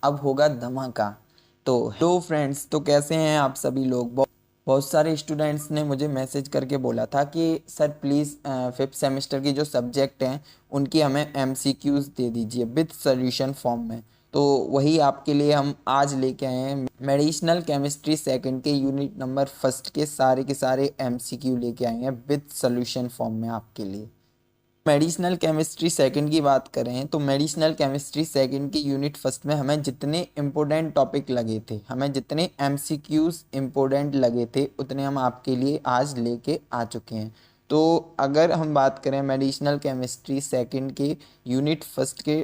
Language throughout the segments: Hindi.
अब होगा धमाका। तो हेलो फ्रेंड्स, तो कैसे हैं आप सभी लोग। बहुत सारे स्टूडेंट्स ने मुझे मैसेज करके बोला था कि सर प्लीज़ फिफ्थ सेमेस्टर की जो सब्जेक्ट हैं उनकी हमें एमसीक्यूज़ दे दीजिए विद सॉल्यूशन फॉर्म में। तो वही आपके लिए हम आज लेके आए हैं। मेडिसिनल केमिस्ट्री सेकंड के यूनिट नंबर फर्स्ट के सारे एमसीक्यू लेके आए हैं विद सॉल्यूशन फॉर्म में आपके लिए। मेडिसिनल केमिस्ट्री सेकंड की बात करें तो मेडिसिनल केमिस्ट्री सेकंड की यूनिट फर्स्ट में हमें जितने इम्पोर्टेंट टॉपिक लगे थे, हमें जितने एमसीक्यूज़ इम्पोर्टेंट लगे थे, उतने हम आपके लिए आज लेके आ चुके हैं। तो अगर हम बात करें मेडिसिनल केमिस्ट्री सेकंड के यूनिट फर्स्ट के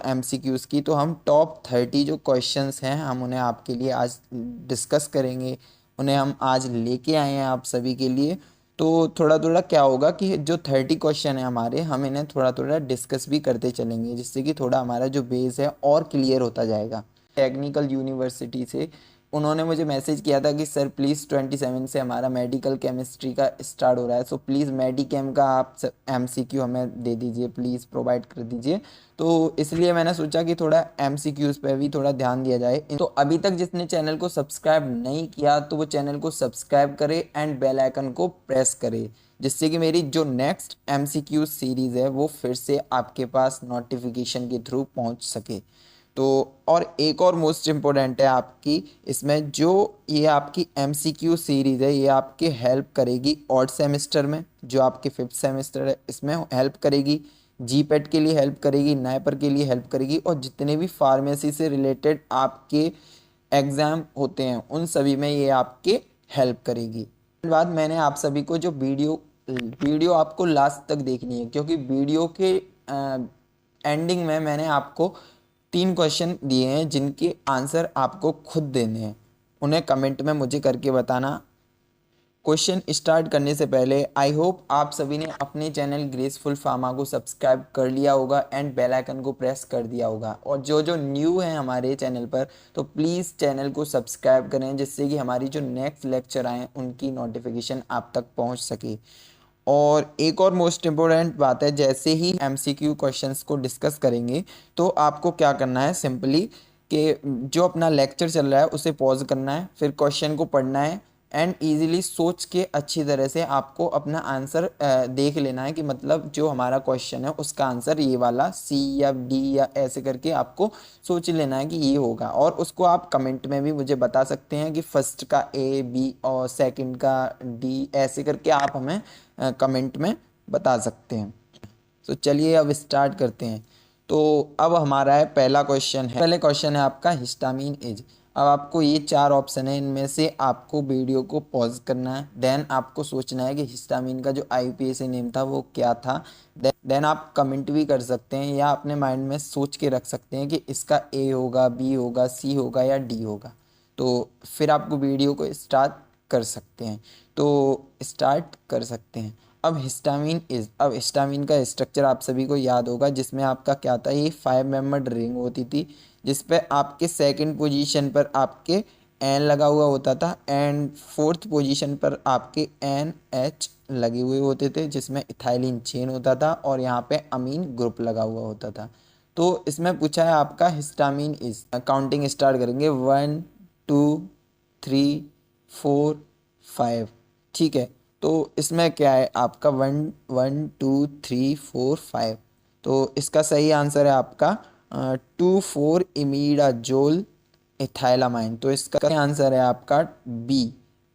एमसीक्यूज़ की, तो हम टॉप 30 जो क्वेश्चंस हैं हम उन्हें आपके लिए आज डिस्कस करेंगे। उन्हें हम आज लेके आए हैं आप सभी के लिए। तो थोड़ा थोड़ा क्या होगा कि जो 30 क्वेश्चन है हमारे, हम इन्हें थोड़ा थोड़ा डिस्कस भी करते चलेंगे, जिससे कि थोड़ा हमारा जो बेस है और क्लियर होता जाएगा। टेक्निकल यूनिवर्सिटी से उन्होंने मुझे मैसेज किया था कि सर प्लीज़ 27 से हमारा मेडिकल केमिस्ट्री का स्टार्ट हो रहा है, सो प्लीज़ मेडिकेम का आप एमसीक्यू हमें दे दीजिए, प्लीज़ प्रोवाइड कर दीजिए। तो इसलिए मैंने सोचा कि थोड़ा एमसीक्यूज़ पे भी थोड़ा ध्यान दिया जाए। तो अभी तक जिसने चैनल को सब्सक्राइब नहीं किया तो वो चैनल को सब्सक्राइब करे एंड बेल आइकन को प्रेस करे, जिससे कि मेरी जो नेक्स्ट एमसीक्यू सीरीज़ है वो फिर से आपके पास नोटिफिकेशन के थ्रू पहुंच सके। तो और एक और मोस्ट इम्पोर्टेंट है आपकी इसमें, जो ये आपकी एमसीक्यू सीरीज़ है ये आपके हेल्प करेगी ऑड सेमेस्टर में, जो आपके फिफ्थ सेमेस्टर है इसमें हेल्प करेगी, जीपेट के लिए हेल्प करेगी, नाइपर के लिए हेल्प करेगी, और जितने भी फार्मेसी से रिलेटेड आपके एग्ज़ाम होते हैं उन सभी में ये आपके हेल्प करेगी। बाद मैंने आप सभी को जो वीडियो आपको लास्ट तक देखनी है, क्योंकि वीडियो के एंडिंग में मैंने आपको 3 क्वेश्चन दिए हैं जिनके आंसर आपको खुद देने हैं। उन्हें कमेंट में मुझे करके बताना। क्वेश्चन स्टार्ट करने से पहले आई होप आप सभी ने अपने चैनल ग्रेसफुल फार्मा को सब्सक्राइब कर लिया होगा एंड बेल आइकन को प्रेस कर दिया होगा, और जो जो न्यू हैं हमारे चैनल पर तो प्लीज़ चैनल को सब्सक्राइब करें, जिससे कि हमारी जो नेक्स्ट लेक्चर आए उनकी नोटिफिकेशन आप तक पहुंच सके। और एक और मोस्ट इम्पोर्टेंट बात है, जैसे ही एमसीक्यू क्वेश्चंस को डिस्कस करेंगे तो आपको क्या करना है, सिंपली कि जो अपना लेक्चर चल रहा है उसे पॉज करना है, फिर क्वेश्चन को पढ़ना है एंड इजीली सोच के अच्छी तरह से आपको अपना आंसर देख लेना है कि मतलब जो हमारा क्वेश्चन है उसका आंसर ये वाला सी या डी या ऐसे करके आपको सोच लेना है कि ये होगा। और उसको आप कमेंट में भी मुझे बता सकते हैं कि फर्स्ट का ए बी और सेकंड का डी, ऐसे करके आप हमें कमेंट में बता सकते हैं। तो चलिए अब स्टार्ट करते हैं। तो अब हमारा है पहला क्वेश्चन है, पहले क्वेश्चन है आपका हिस्टामिन इज। अब आपको ये 4 ऑप्शन है, इनमें से आपको वीडियो को पॉज करना है, देन आपको सोचना है कि हिस्टामिन का जो आईयूपीएसी नेम था वो क्या था। देन आप कमेंट भी कर सकते हैं या अपने माइंड में सोच के रख सकते हैं कि इसका ए होगा, बी होगा, सी होगा या डी होगा। तो फिर आपको वीडियो को स्टार्ट कर सकते हैं। तो स्टार्ट कर सकते हैं। अब हिस्टामिन का स्ट्रक्चर आप सभी को याद होगा, जिसमें आपका क्या था, ये 5 मेंबर्ड रिंग होती थी, जिस पे आपके सेकंड पोजीशन पर आपके एन लगा हुआ होता था एंड फोर्थ पोजीशन पर आपके एन एच लगे हुए होते थे, जिसमें इथाइलिन चेन होता था और यहाँ पे अमीन ग्रुप लगा हुआ होता था। तो इसमें पूछा है आपका हिस्टामिन इज, काउंटिंग स्टार्ट करेंगे 1 2 3 4 5। ठीक है, तो इसमें क्या है आपका 1 1 2 3 4 5। तो इसका सही आंसर है आपका 2 4 इमीडाजोल इथाइलामाइन। तो इसका आंसर है आपका बी,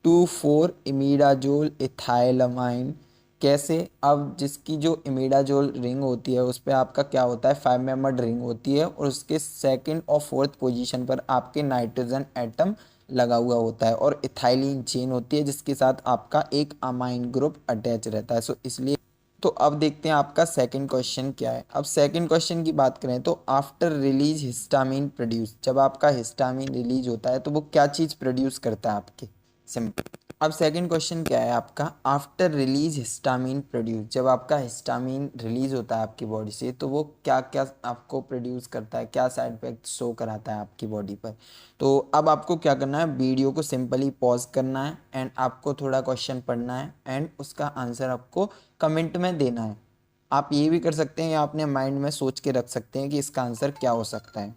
2 4 इमीडाजोल इथाइलामाइन। कैसे, अब जिसकी जो इमिडाजोल रिंग होती है उस पर आपका क्या होता है, 5 मेंबर्ड रिंग होती है और उसके सेकंड और फोर्थ पोजीशन पर आपके नाइट्रोजन एटम लगा हुआ होता है और इथाइलिन चेन होती है जिसके साथ आपका एक अमाइन ग्रुप अटैच रहता है। सो इसलिए तो अब देखते हैं आपका सेकंड क्वेश्चन क्या है। अब सेकंड क्वेश्चन की बात करें तो आफ्टर रिलीज हिस्टामिन प्रोड्यूस, जब आपका हिस्टामिन रिलीज होता है तो वो क्या चीज़ प्रोड्यूस करता है आपके, सिंपल। अब सेकंड क्वेश्चन क्या है आपका, आफ्टर रिलीज हिस्टामिन प्रोड्यूस, जब आपका हिस्टामिन रिलीज होता है आपकी बॉडी से तो वो क्या क्या आपको प्रोड्यूस करता है, क्या साइड इफेक्ट शो कराता है आपकी बॉडी पर। तो अब आपको क्या करना है, वीडियो को सिंपली पॉज करना है एंड आपको थोड़ा क्वेश्चन पढ़ना है एंड उसका आंसर आपको कमेंट में देना है। आप ये भी कर सकते हैं या अपने माइंड में सोच के रख सकते हैं कि इसका आंसर क्या हो सकता है।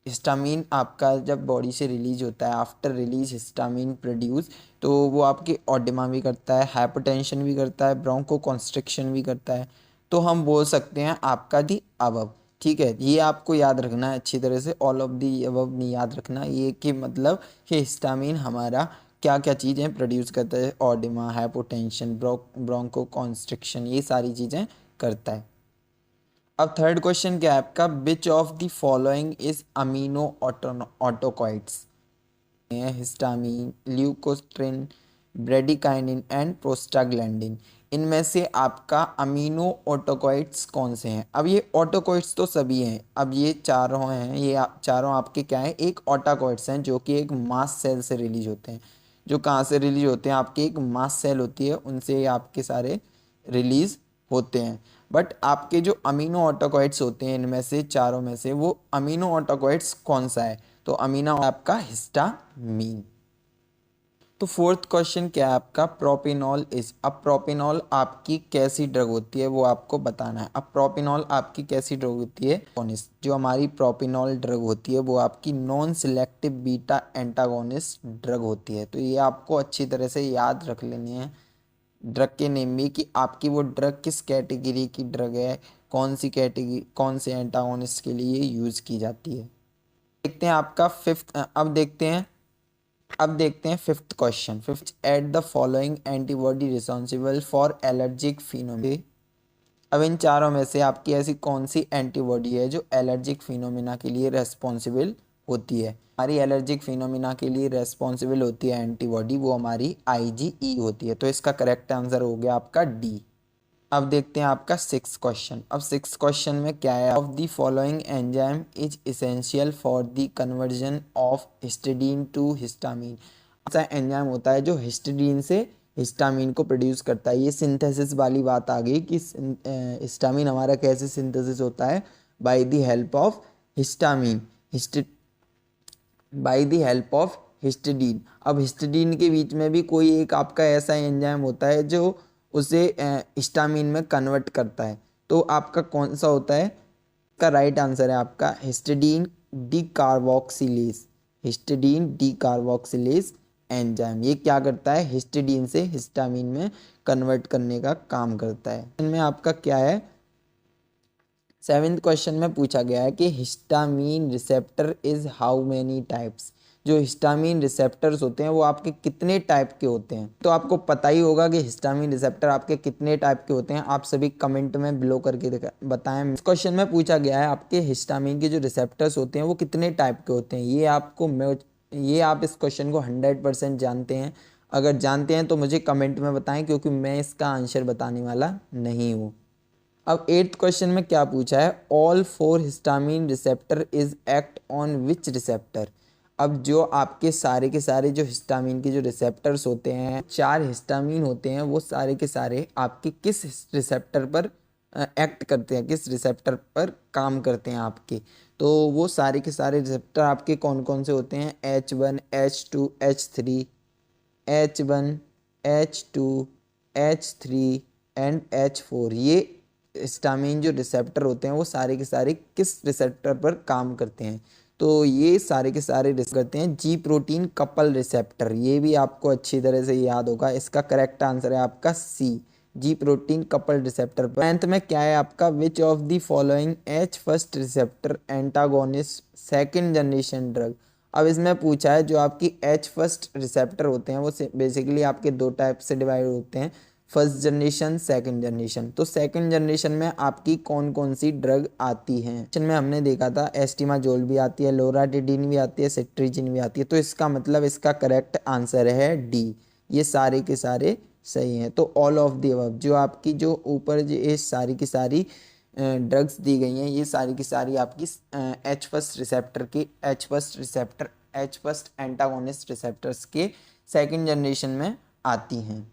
हिस्टामीन आपका जब बॉडी से रिलीज होता है, आफ्टर रिलीज हिस्टामीन प्रोड्यूस, तो वो आपके ऑडिमा भी करता है, हाइपोटेंशन भी करता है, ब्रोंको कॉन्स्ट्रिक्शन भी करता है। तो हम बोल सकते हैं आपका दी अबव। ठीक है, ये आपको याद रखना है अच्छी तरह से, ऑल ऑफ दी अबव नहीं याद रखना, ये कि मतलब कि हिस्टामीन हमारा क्या क्या चीज़ें प्रोड्यूस करता है, ऑडिमा, हाइपोटेंशन, ब्रोंको कॉन्स्ट्रिक्शन, ये सारी चीज़ें करता है। अब थर्ड क्वेश्चन क्या है आपका, which of the following is amino autacoids, histamine, leukotriene, bradykinin and prostaglandin. इनमें से आपका अमीनो ऑटोकॉइड्स कौन से हैं? अब ये ऑटोकॉइड्स तो सभी हैं, अब ये चारों हैं, ये चारों आपके क्या हैं, एक ऑटोकॉइड्स हैं जो कि एक मास्ट सेल से रिलीज होते हैं। जो कहाँ से रिलीज होते हैं? आपकी एक मास्ट सेल होती है, उनसे आपके सारे रिलीज होते हैं। बट आपके जो अमीनो ऑटोकॉइड्स होते हैं इनमें से चारों में से, वो अमीनो ऑटोकॉइड्स कौन सा है? तो अमीनो आपका हिस्टामीन। तो फोर्थ क्वेश्चन क्या है आपका, प्रोपिनॉल इज। अब प्रोपिनॉल आपकी कैसी ड्रग होती है वो आपको बताना है। अब प्रोपिनॉल आपकी कैसी ड्रग होती है? जो हमारी प्रोपिनॉल ड्रग होती है वो आपकी non selective beta antagonist drug होती है। तो ये आपको अच्छी तरह से याद रख लेनी है ड्रग के नेम भी, कि आपकी वो ड्रग किस कैटेगरी की ड्रग है, कौन सी कैटेगरी, कौन से एंटागोनिस्ट के लिए यूज़ की जाती है। देखते हैं आपका फिफ्थ, अब देखते हैं fifth question. Fifth, at the following antibody responsible for allergic phenomena. अब इन चारों में से आपकी ऐसी कौन सी एंटीबॉडी है जो एलर्जिक फिनोमिना के लिए रेस्पॉन्सिबल होती है? हमारी एलर्जिक फिनोमिना के लिए रेस्पॉन्सिबल होती है एंटीबॉडी, वो हमारी IgE होती है। तो इसका करेक्ट आंसर हो गया आपका डी। अब देखते हैं आपका सिक्स क्वेश्चन। अब सिक्स क्वेश्चन में क्या है, of the following enzyme is essential for the conversion of histidine to histamine. ऐसा एंजाइम होता है जो हिस्टिडीन से हिस्टामीन को प्रोड्यूस करता है। ये सिंथेसिस वाली बात आ गई कि हिस्टामीन हमारा कैसे सिंथेसिस होता है, by the help of histamine, by the help of histidine. अब हिस्टिडीन के बीच में भी कोई एक आपका ऐसा एंजाइम होता है जो उसे हिस्टामीन में कन्वर्ट करता है। तो आपका कौन सा होता है? इसका राइट आंसर है आपका histidine decarboxylase. Histidine decarboxylase enzyme ये क्या करता है, हिस्टिडीन से हिस्टामीन में कन्वर्ट करने का काम करता है। इनमें आपका क्या है, सेवेंथ क्वेश्चन में पूछा गया है कि histamine receptor is how many types. जो हिस्टामीन रिसेप्टर्स होते हैं वो आपके कितने टाइप के होते हैं? तो आपको पता ही होगा कि हिस्टामीन रिसेप्टर आपके कितने टाइप के होते हैं। आप सभी कमेंट में बिलो करके बताएं। इस क्वेश्चन में पूछा गया है आपके हिस्टामीन के जो रिसेप्टर्स होते हैं वो कितने टाइप के होते हैं। ये आप इस क्वेश्चन को 100% जानते हैं। अगर जानते हैं तो मुझे कमेंट में बताएं, क्योंकि मैं इसका आंसर बताने वाला नहीं हूँ। अब एट्थ क्वेश्चन में क्या पूछा है, all four histamine receptor is act on which receptor. अब जो आपके सारे के सारे जो हिस्टामीन के जो रिसेप्टर्स होते हैं, चार हिस्टामीन होते हैं, वो सारे के सारे आपके किस रिसेप्टर पर एक्ट करते हैं, किस रिसेप्टर पर काम करते हैं आपके। तो वो सारे के सारे रिसेप्टर आपके कौन कौन से होते हैं, H1, H2, H3, H1, H2, H3 and H4। ये हिस्टामीन जो रिसेप्टर होते हैं वो सारे के सारे किस रिसेप्टर पर काम करते हैं? तो ये सारे के सारे करते हैं जी प्रोटीन कपल रिसेप्टर। ये भी आपको अच्छी तरह से याद होगा। इसका करेक्ट आंसर है आपका सी, जी प्रोटीन कपल रिसेप्टर पर। टेंथ में क्या है आपका, which of the following H first receptor antagonist second generation drug. अब इसमें पूछा है जो आपकी H फर्स्ट रिसेप्टर होते हैं वो बेसिकली आपके दो टाइप से डिवाइड होते हैं, फर्स्ट जनरेशन, सेकंड जनरेशन। तो सेकंड जनरेशन में आपकी कौन कौन सी ड्रग आती हैं? में हमने देखा था एस्टिमाजोल भी आती है, लोराटिडिन भी आती है, सेट्रिजिन भी आती है। तो इसका मतलब इसका करेक्ट आंसर है डी। ये सारे के सारे सही हैं। तो ऑल ऑफ द अबव, जो आपकी जो ऊपर जो ये सारी की सारी ड्रग्स दी गई हैं, ये सारी की सारी आपकी H फर्स्ट रिसेप्टर के H फर्स्ट एंटागोनिस्ट रिसेप्टर्स के सेकंड जनरेशन में आती हैं।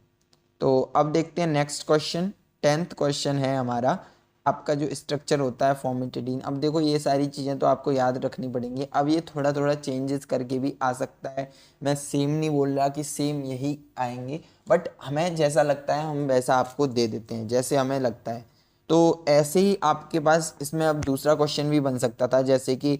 तो अब देखते हैं नेक्स्ट क्वेश्चन। टेंथ क्वेश्चन है हमारा, आपका जो स्ट्रक्चर होता है फॉर्मेटिडीन। अब देखो ये सारी चीज़ें तो आपको याद रखनी पड़ेंगी। अब ये थोड़ा थोड़ा चेंजेस करके भी आ सकता है। मैं सेम नहीं बोल रहा कि सेम यही आएंगे, बट हमें जैसा लगता है हम वैसा आपको दे देते हैं, जैसे हमें लगता है। तो ऐसे ही आपके पास इसमें अब दूसरा क्वेश्चन भी बन सकता था, जैसे कि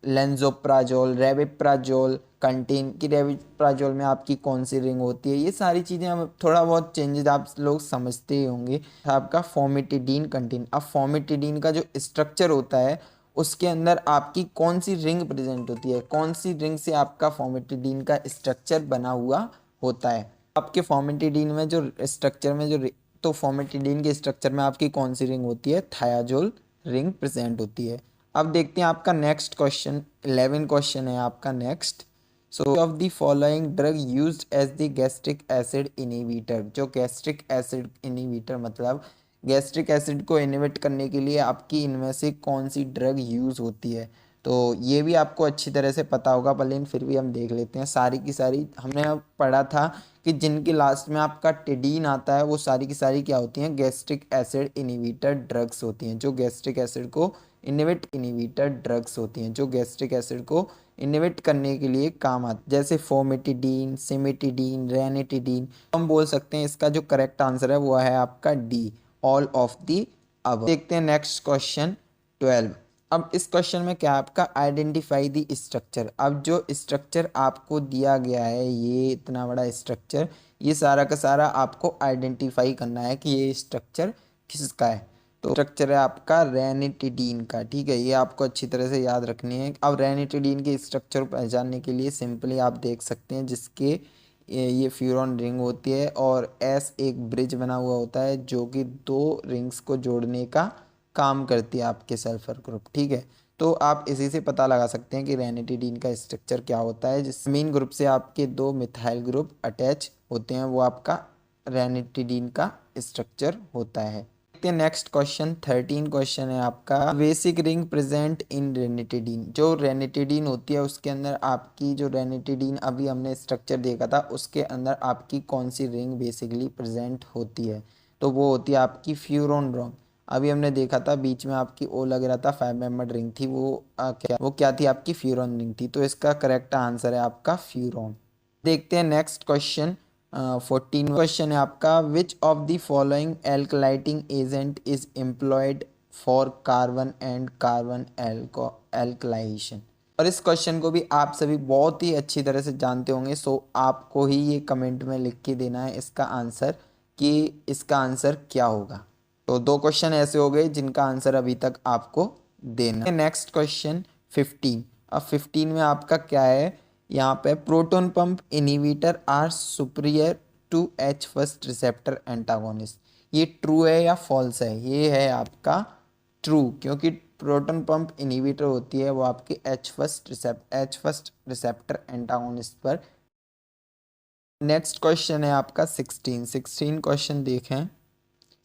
लेंजोप्राजोल, रेबिप्राजोल कंटेन कि रेबिप्राजोल में आपकी कौन सी रिंग होती है। ये सारी चीज़ें अब थोड़ा बहुत चेंजेस आप लोग समझते ही होंगे। आपका फॉर्मेटिडीन कंटेन, अब फॉर्मेटिडीन का जो स्ट्रक्चर होता है उसके अंदर आपकी कौन सी रिंग प्रेजेंट होती है, कौन सी रिंग से आपका फॉर्मेटिडीन का स्ट्रक्चर बना हुआ होता है। आपके फॉर्मेटिडीन में जो स्ट्रक्चर में जो तो फॉर्मेटिडीन के स्ट्रक्चर में आपकी कौन सी रिंग होती है, थायाजोल रिंग प्रेजेंट होती है। अब देखते हैं आपका नेक्स्ट क्वेश्चन, 11 क्वेश्चन है आपका next. So of the following drug used as the gastric acid inhibitor, जो गैस्ट्रिक एसिड इनहिबिटर मतलब गैस्ट्रिक एसिड को इनहिबिट करने के लिए आपकी इनमें से कौन सी ड्रग यूज़ होती है। तो ये भी आपको अच्छी तरह से पता होगा, पर लेकिन फिर भी हम देख लेते हैं। सारी की सारी हमने अब पढ़ा था कि जिनके लास्ट में आपका टिडीन आता है वो सारी की सारी क्या होती हैं, गैस्ट्रिक एसिड इनहिबिटर ड्रग्स होती हैं, जो गैस्ट्रिक एसिड को इनहिबिटर ड्रग्स होती हैं, जो गैस्ट्रिक एसिड को इनहिबिट करने के लिए काम आते, जैसे फोमेटिडीन, सिमेटिडीन, रेनिटिडीन। हम बोल सकते हैं इसका जो करेक्ट आंसर है वो है आपका डी, ऑल ऑफ दी अब। देखते हैं नेक्स्ट क्वेश्चन 12। अब इस क्वेश्चन में क्या आपका आइडेंटिफाई दी स्ट्रक्चर। अब जो स्ट्रक्चर आपको दिया गया है, ये इतना बड़ा स्ट्रक्चर, ये सारा का सारा आपको आइडेंटिफाई करना है कि ये स्ट्रक्चर किसका है। तो स्ट्रक्चर है आपका रेनिटिडीन का, ठीक है, ये आपको अच्छी तरह से याद रखनी है। अब रेनिटिडीन के स्ट्रक्चर को पहचानने के लिए सिंपली आप देख सकते हैं, जिसके ये फ्यूरॉन रिंग होती है और एस एक ब्रिज बना हुआ होता है जो कि दो रिंग्स को जोड़ने का काम करती है आपके सल्फर ग्रुप, ठीक है। तो आप इसी से पता लगा सकते हैं कि रेनिटिडीन का स्ट्रक्चर क्या होता है। जिस मीन ग्रुप से आपके दो मिथाइल ग्रुप अटैच होते हैं वो आपका रेनिटिडीन का स्ट्रक्चर होता है। नेक्स्ट क्वेश्चन 13 क्वेश्चन है आपका, basic ring present in ranitidine. जो रेनिटिडीन होती है उसके अंदर आपकी जो रेनिटिडीन अभी हमने स्ट्रक्चर देखा था उसके अंदर आपकी कौन सी रिंग बेसिकली प्रेजेंट होती है। तो वो होती है आपकी फ्यूरॉन रिंग। अभी हमने देखा था बीच में आपकी ओ लग रहा था 5 मेंबर्ड रिंग थी, वो क्या थी आपकी फ्यूरॉन रिंग थी। तो इसका करेक्ट आंसर है आपका फ्यूरॉन। देखते हैं नेक्स्ट क्वेश्चन 14 क्वेश्चन है आपका, which of the following alkylating agent is employed for carbon and carbon alkylation. और इस क्वेश्चन को भी आप सभी बहुत ही अच्छी तरह से जानते होंगे, सो आपको ही ये कमेंट में लिख के देना है इसका आंसर कि इसका आंसर क्या होगा। तो दो क्वेश्चन ऐसे हो गए जिनका आंसर अभी तक आपको देना है। Next question 15। अब 15 में आपका क्या है, यहाँ पे proton pump inhibitor are superior to H first receptor antagonist. ये ट्रू है या फॉल्स है, ये है आपका ट्रू, क्योंकि प्रोटोन पंप इनहिबिटर होती है वो आपकी एच फर्स्ट रिसेप्टर एंटागोनिस्ट पर। नेक्स्ट क्वेश्चन है आपका 16 क्वेश्चन देखें।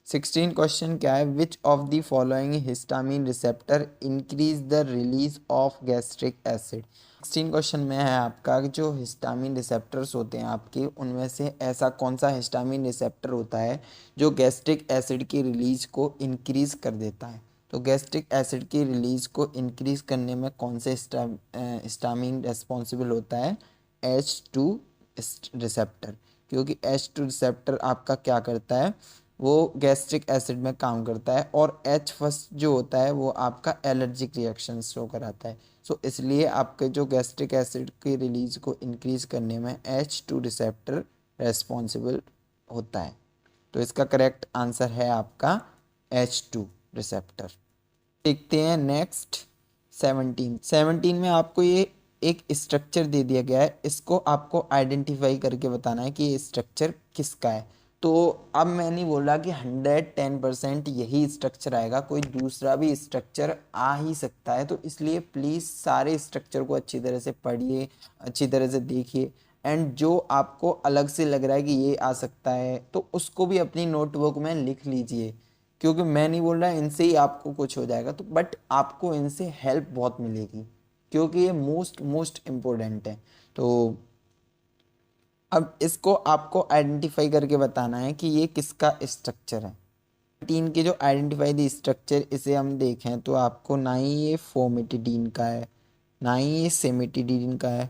16 क्वेश्चन क्या है, विच of the following histamine receptor increase the release of gastric acid. 16 question में है आपका जो हिस्टामिन रिसेप्टर्स होते हैं आपके, उनमें से ऐसा कौन सा हिस्टामिन रिसेप्टर होता है जो गैस्ट्रिक एसिड की रिलीज को इंक्रीज कर देता है। तो गैस्ट्रिक एसिड की रिलीज को इंक्रीज करने में कौन से हिस्टामिन रेस्पॉन्सिबल होता है, H2 रिसेप्टर, क्योंकि H2 रिसेप्टर आपका क्या करता है, वो गैस्ट्रिक एसिड में काम करता है, और H फर्स्ट जो होता है वो आपका एलर्जिक रिएक्शन शो कराता है। सो इसलिए आपके जो गैस्ट्रिक एसिड की रिलीज को इंक्रीज करने में H2 रिसेप्टर रेस्पॉन्सिबल होता है। तो इसका करेक्ट आंसर है आपका H2 रिसेप्टर। देखते हैं नेक्स्ट 17 में आपको ये एक स्ट्रक्चर दे दिया गया है, इसको आपको आइडेंटिफाई करके बताना है कि ये स्ट्रक्चर किसका है। तो अब मैं नहीं बोल रहा कि 110% यही स्ट्रक्चर आएगा, कोई दूसरा भी स्ट्रक्चर आ ही सकता है। तो इसलिए प्लीज़ सारे स्ट्रक्चर को अच्छी तरह से पढ़िए, अच्छी तरह से देखिए, एंड जो आपको अलग से लग रहा है कि ये आ सकता है तो उसको भी अपनी नोटबुक में लिख लीजिए, क्योंकि मैं नहीं बोल रहा इनसे ही आपको कुछ हो जाएगा, तो बट आपको इनसे हेल्प बहुत मिलेगी क्योंकि ये मोस्ट इम्पोर्टेंट है। तो अब इसको आपको आइडेंटिफाई करके बताना है कि ये किसका स्ट्रक्चर है। 3 के जो आइडेंटिफाई द स्ट्रक्चर, इसे हम देखें तो आपको ना ही ये फोमेटिडीन का है, ना ही ये सेमेटिडीन का है,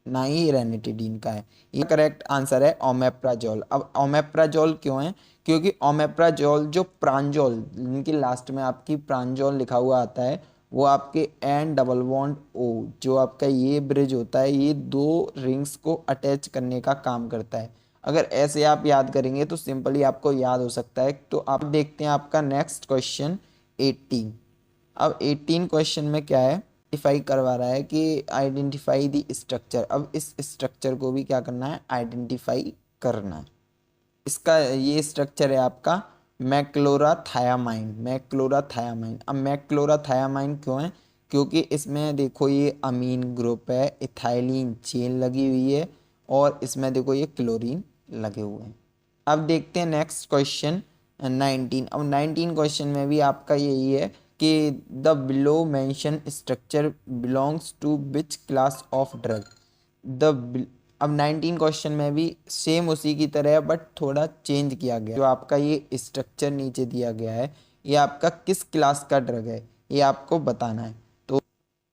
ना ही रेनिटिडीन का है। ये करेक्ट आंसर है ओमेप्राजोल। अब ओमेप्राजोल क्यों है, क्योंकि ओमेप्राजोल जो प्रांजोल, इनके लास्ट में आपकी प्रांजोल लिखा हुआ आता है, वो आपके एन डबल बॉन्ड ओ, जो आपका ये ब्रिज होता है, ये दो रिंग्स को अटैच करने का काम करता है। अगर ऐसे आप याद करेंगे तो सिंपली आपको याद हो सकता है। तो आप देखते हैं आपका नेक्स्ट क्वेश्चन 18। अब 18 क्वेश्चन में क्या है, आइडेंटिफाई करवा रहा है कि आइडेंटिफाई द स्ट्रक्चर। अब इस स्ट्रक्चर को भी क्या करना है, आइडेंटिफाई करना है। इसका ये स्ट्रक्चर है आपका मैक्लोराथायामाइन। मैक्लोराथायामाइन, अब मैक्लोराथायामाइन क्यों है, क्योंकि इसमें देखो ये अमीन ग्रुप है, इथाइलिन चेन लगी हुई है, और इसमें देखो ये क्लोरीन लगे हुए हैं। अब देखते हैं नेक्स्ट क्वेश्चन 19। अब 19 क्वेश्चन में भी आपका यही है कि the below mention structure belongs to which class of drug. The अब 19 क्वेश्चन में भी सेम उसी की तरह है, बट थोड़ा चेंज किया गया। जो आपका ये स्ट्रक्चर नीचे दिया गया है, ये आपका किस क्लास का ड्रग है, ये आपको बताना है। तो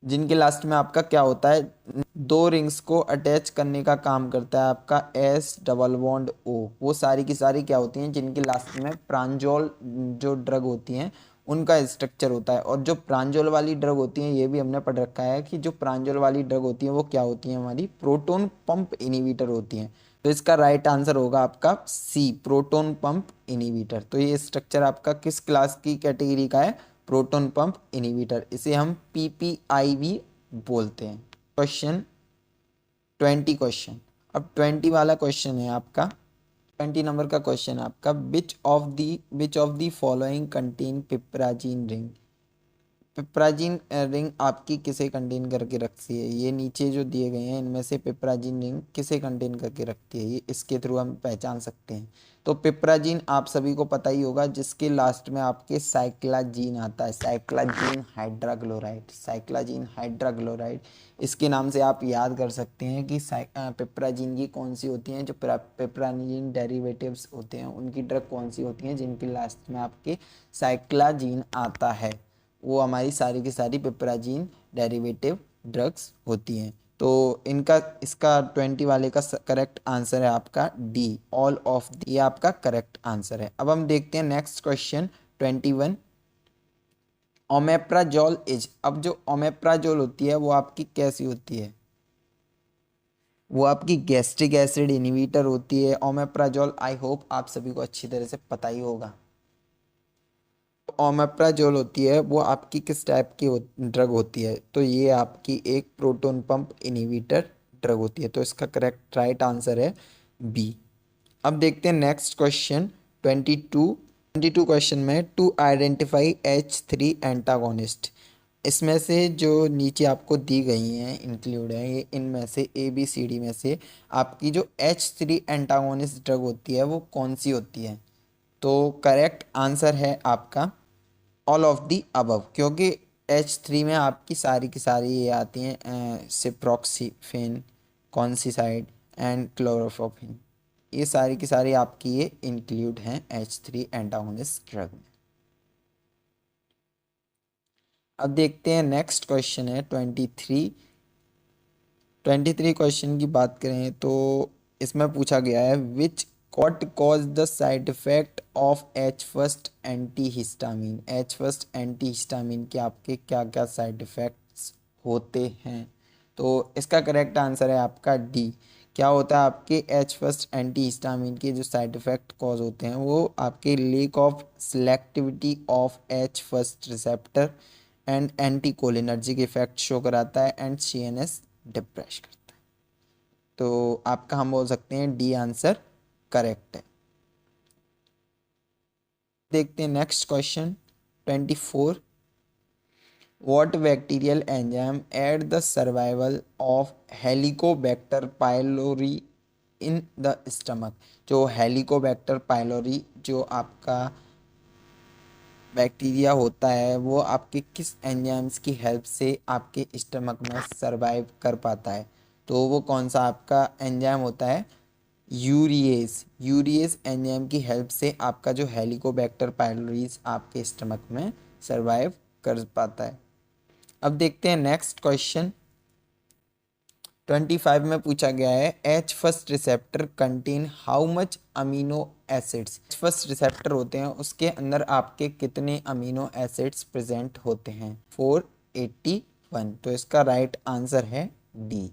जिनके लास्ट में आपका क्या होता है, दो रिंग्स को अटैच करने का काम करता है आपका एस डबल बॉन्ड ओ, वो सारी की सारी क्या होती हैं, जिनके लास्ट में प्रांजोल जो ड्रग होती हैं उनका स्ट्रक्चर होता है। और जो प्रांजोल वाली ड्रग होती हैं, ये भी हमने पढ़ रखा है कि जो प्रांजोल वाली ड्रग होती हैं वो क्या होती हैं, हमारी प्रोटोन पंप इनिबिटर होती हैं। तो इसका राइट आंसर होगा आपका सी, प्रोटोन पंप इनिबिटर। तो ये स्ट्रक्चर आपका किस क्लास की कैटेगरी का है, प्रोटोन पंप इनिबिटर। इसे हम पीपीआई भी बोलते हैं। Question 20 question. अब 20 वाला क्वेश्चन है आपका, 20 नंबर का क्वेश्चन है आपका, which of the following contain piperazine ring. Piperazine ring आपकी किसे कंटेन करके रखती है, ये नीचे जो दिए गए हैं इनमें से पिपराजीन रिंग किसे कंटेन करके रखती है, ये इसके थ्रू हम पहचान सकते हैं। तो पिपराजीन आप सभी को पता ही होगा, जिसके लास्ट में आपके साइक्लाजीन आता है, साइक्लाजीन हाइड्राक्लोराइड, साइक्लाजीन हाइड्राक्लोराइड। इसके नाम से आप याद कर सकते हैं कि पिपराजीन की कौन सी होती हैं, जो पिपराजीन डेरिवेटिव्स होते हैं उनकी ड्रग कौन सी होती हैं, जिनके लास्ट में आपके साइक्लाजीन आता है, वो हमारी सारी की सारी पिपराजीन डेरिवेटिव ड्रग्स होती हैं। तो इनका इसका 20 वाले का करेक्ट आंसर है आपका डी, ऑल ऑफ दी, ये आपका करेक्ट आंसर है। अब हम देखते हैं नेक्स्ट क्वेश्चन 21। ओमेप्राजोल इज, अब जो ओमेप्राजोल होती है वो आपकी कैसी होती है, वो आपकी गैस्ट्रिक एसिड इनहिबिटर होती है। ओमेप्राजोल आई होप आप सभी को अच्छी तरह से पता ही होगा। ओमेप्राजोल होती है वो आपकी किस टाइप की ड्रग होती है, तो ये आपकी एक प्रोटोन पंप इनहिबिटर ड्रग होती है। तो इसका करेक्ट राइट आंसर है बी। अब देखते हैं नेक्स्ट क्वेश्चन 22 क्वेश्चन में, टू आइडेंटिफाई H3 एंटागोनिस्ट। इसमें से जो नीचे आपको दी गई हैं इंक्लूड है, ये इनमें से ABCD में से आपकी जो H3 एंटागोनिस्ट ड्रग होती है वो कौन सी होती है। तो करेक्ट आंसर है आपका ऑल ऑफ दी अबव, क्योंकि H3 में आपकी सारी की सारी ये आती हैं सिप्रोक्सीफेन, कॉन्सिसाइड एंड क्लोरोफोफिन, ये सारी की सारी आपकी ये इंक्लूड हैं H3 एंटागोनिस्ट ड्रग में। अब देखते हैं नेक्स्ट क्वेश्चन है 23 क्वेश्चन की बात करें तो इसमें पूछा गया है विच what cause the side effect of H first anti histamine. H first anti histamine के आपके क्या क्या साइड इफेक्ट्स होते हैं, तो इसका करेक्ट आंसर है आपका डी। क्या होता है आपके एच फर्स्ट एंटी हिस्टामिन के जो साइड इफेक्ट कॉज होते हैं, वो आपके lake of selectivity of H first receptor and anti cholinergic effect show कराता है एंड CNS डिप्रेस करता है। तो आपका हम बोल सकते हैं डी आंसर करेक्ट है। देखते हैं next question 24। What bacterial enzyme aid the survival of Helicobacter pylori in the stomach. जो हेलिकोबैक्टर पाइलोरी जो आपका बैक्टीरिया होता है वो आपके किस एंजाइम्स की हेल्प से आपके स्टमक में सरवाइव कर पाता है, तो वो कौन सा आपका एंजाइम होता है, यूरिएज। यूरिएज एंजाइम की हेल्प से आपका जो हेलिकोबैक्टर पाइलोरीज आपके स्टमक में सरवाइव कर पाता है। अब देखते हैं नेक्स्ट क्वेश्चन 25 में पूछा गया है H first receptor contain how much amino acids. H first receptor होते हैं उसके अंदर आपके कितने अमीनो एसिड्स प्रेजेंट होते हैं, 4 181। तो इसका राइट आंसर है डी।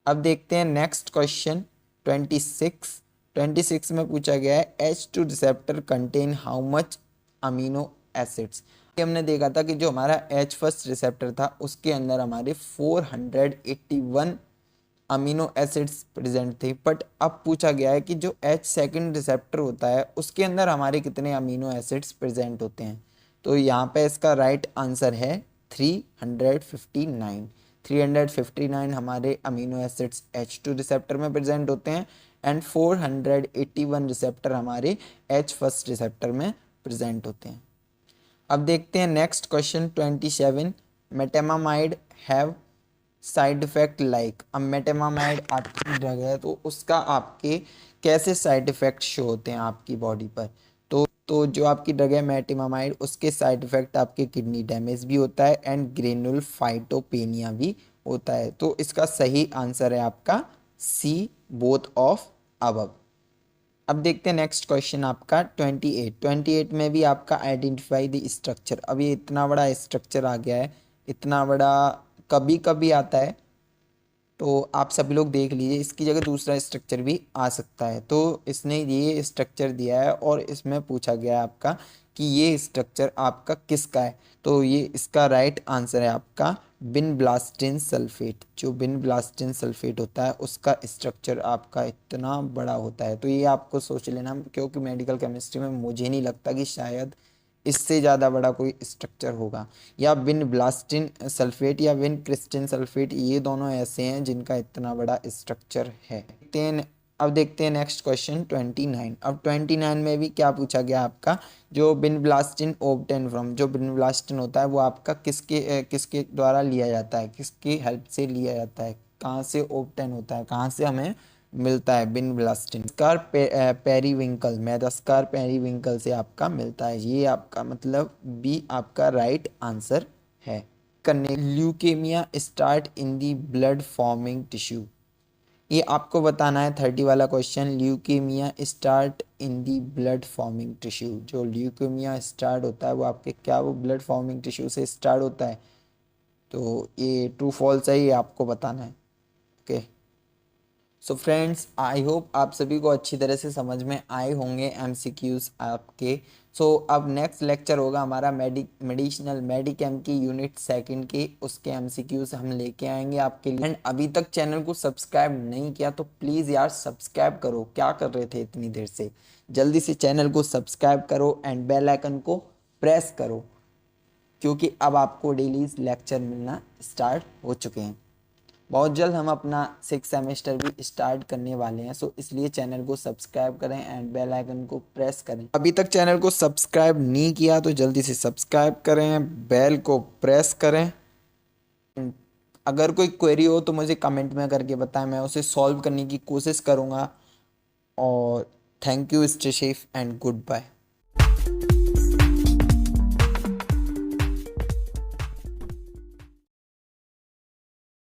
अब देखते हैं नेक्स्ट क्वेश्चन 26 में पूछा गया है H2 receptor contain how much amino acids. हमने देखा था कि जो हमारा H फर्स्ट रिसेप्टर था उसके अंदर हमारे 481 अमीनो एसिड्स प्रेजेंट थे, बट अब पूछा गया है कि जो H सेकंड रिसेप्टर होता है उसके अंदर हमारे कितने अमीनो एसिड्स प्रेजेंट होते हैं। तो यहाँ पे इसका राइट आंसर है 359। 359 हमारे अमीनो एसिड्स H2 रिसेप्टर में प्रेजेंट होते हैं एंड 481 रिसेप्टर हमारे H फर्स्ट रिसेप्टर में प्रेजेंट होते हैं। अब देखते हैं नेक्स्ट क्वेश्चन 27। मेटामामाइड हैव साइड इफेक्ट लाइक। अब मेटामामाइड आपकी ड्रग है तो उसका आपके कैसे साइड इफेक्ट शो होते हैं आपकी बॉडी पर। तो जो आपकी ड्रग है मेटामामाइड उसके साइड इफेक्ट आपके किडनी डैमेज भी होता है एंड ग्रेनुलोसाइटोपेनिया भी होता है। तो इसका सही आंसर है आपका सी, बोथ ऑफ अबव। अब देखते हैं नेक्स्ट क्वेश्चन आपका 28 में भी आपका आइडेंटिफाई द स्ट्रक्चर। अब ये इतना बड़ा स्ट्रक्चर आ गया है, इतना बड़ा कभी कभी आता है, तो आप सभी लोग देख लीजिए इसकी जगह दूसरा स्ट्रक्चर भी आ सकता है। तो इसने ये स्ट्रक्चर दिया है और इसमें पूछा गया है आपका कि ये स्ट्रक्चर आपका किसका है। तो ये इसका राइट आंसर है आपका बिनब्लास्टिन सल्फेट। जो बिनब्लास्टिन सल्फेट होता है उसका स्ट्रक्चर आपका इतना बड़ा होता है। तो ये आपको सोच लेना, क्योंकि मेडिकल केमिस्ट्री में मुझे नहीं लगता कि शायद इससे ज़्यादा बड़ा कोई स्ट्रक्चर होगा। या विन ब्लास्टिन सल्फेट या विन क्रिस्टिन सल्फेट, ये दोनों ऐसे हैं जिनका इतना बड़ा स्ट्रक्चर है। अब देखते हैं नेक्स्ट क्वेश्चन 29। अब 29 में भी क्या पूछा गया आपका, जो बिन ब्लास्टिन ओब्टेन फ्रॉम। जो बिन ब्लास्टिन होता है वो आपका किसके द्वारा लिया जाता है, किसकी हेल्प से लिया जाता है, कहाँ से ओब्टेन होता है, कहाँ से हमें मिलता है बिन ब्लास्टिन। स्कार पेरीविंकल, मेदास्कार पेरीविंकल से आपका मिलता है। ये आपका मतलब बी आपका राइट आंसर है। करने leukaemia start in the blood forming tissue. ये आपको बताना है 30 वाला question. Leukaemia start in the blood forming tissue. जो ल्यूकेमिया स्टार्ट होता है वो आपके क्या वो ब्लड फॉर्मिंग टिश्यू से स्टार्ट होता है। तो ये ट्रू फॉल्स है, ये आपको बताना है। Okay, so friends I hope आप सभी को अच्छी तरह से समझ में आए होंगे एमसीक्यूज आपके। अब नेक्स्ट लेक्चर होगा हमारा मेडिसिनल मेडिकेम की यूनिट सेकंड की, उसके एमसीक्यूज हम लेके आएंगे आपके लिए। एंड अभी तक चैनल को सब्सक्राइब नहीं किया तो प्लीज़ यार सब्सक्राइब करो, क्या कर रहे थे इतनी देर से। जल्दी से चैनल को सब्सक्राइब करो एंड बेल आइकन को प्रेस करो, क्योंकि अब आपको डेली लेक्चर मिलना स्टार्ट हो चुके हैं। बहुत जल्द हम अपना 6 सेमेस्टर भी स्टार्ट करने वाले हैं। इसलिए चैनल को सब्सक्राइब करें एंड बेल आइकन को प्रेस करें। अभी तक चैनल को सब्सक्राइब नहीं किया तो जल्दी से सब्सक्राइब करें, बेल को प्रेस करें। अगर कोई क्वेरी हो तो मुझे कमेंट में करके बताएं, मैं उसे सॉल्व करने की कोशिश करूँगा। और thank you, stay safe and good bye.